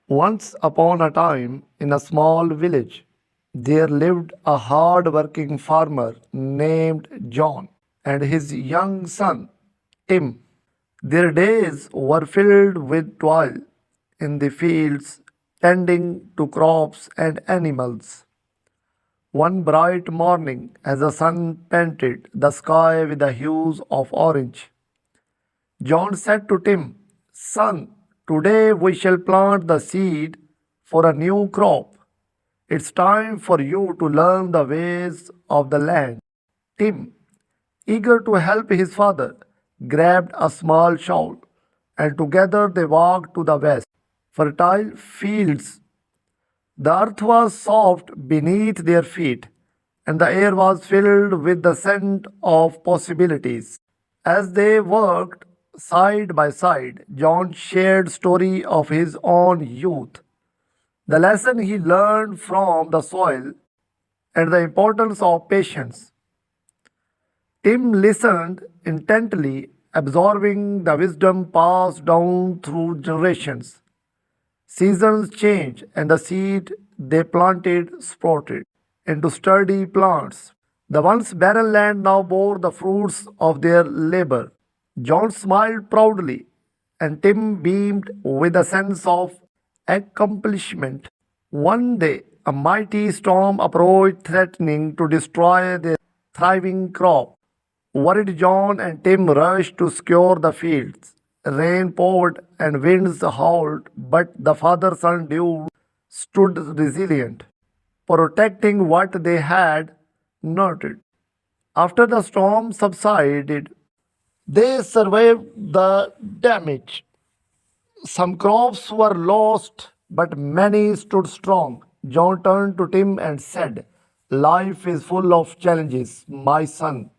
Once upon a time, in a small village, there lived a hard-working farmer named John and his young son, Tim. Their days were filled with toil in the fields, tending to crops and animals. One bright morning, as the sun painted the sky with the hues of orange, John said to Tim, "Son, today we shall plant the seed for a new crop. It's time for you to learn the ways of the land." Tim, eager to help his father, grabbed a small shawl, and together they walked to the west. Fertile fields. The earth was soft beneath their feet, and the air was filled with the scent of possibilities. As they worked side by side, John shared story of his own youth, the lesson he learned from the soil, and the importance of patience. Tim listened intently, absorbing the wisdom passed down through generations. Seasons changed, and the seed they planted sprouted into sturdy plants. The once barren land now bore the fruits of their labor. John smiled proudly, and Tim beamed with a sense of accomplishment. One day, a mighty storm approached, threatening to destroy their thriving crop. Worried, John and Tim rushed to secure the fields. Rain poured and winds howled, but the father son duo stood resilient, protecting what they had nurtured. After the storm subsided, they survived the damage. Some crops were lost, but many stood strong. John turned to Tim and said, "Life is full of challenges, my son.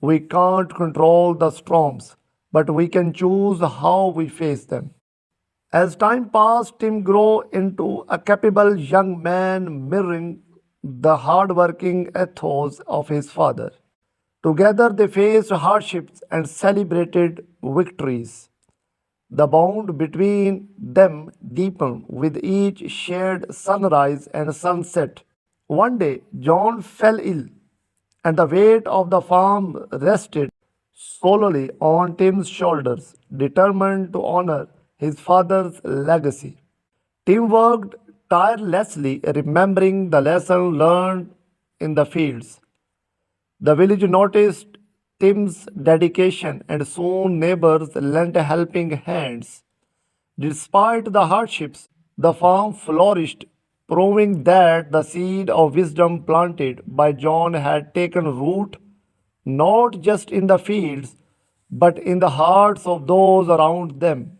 We can't control the storms, but we can choose how we face them." As time passed, Tim grew into a capable young man mirroring the hard-working ethos of his father. Together they faced hardships and celebrated victories. The bond between them deepened with each shared sunrise and sunset. One day, John fell ill, and the weight of the farm rested solely on Tim's shoulders, determined to honor his father's legacy. Tim worked tirelessly, remembering the lesson learned in the fields. The village noticed Tim's dedication, and soon neighbors lent helping hands. Despite the hardships, the farm flourished, proving that the seed of wisdom planted by John had taken root not just in the fields, but in the hearts of those around them.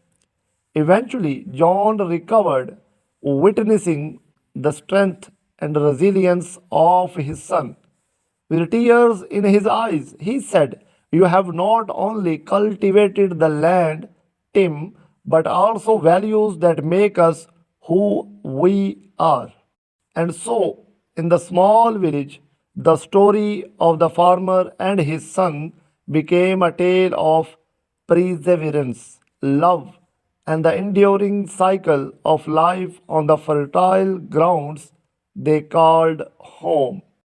Eventually, John recovered, witnessing the strength and resilience of his son. With tears in his eyes, he said, "You have not only cultivated the land, Tim, but also values that make us who we are." And so, in the small village, the story of the farmer and his son became a tale of perseverance, love, and the enduring cycle of life on the fertile grounds they called home.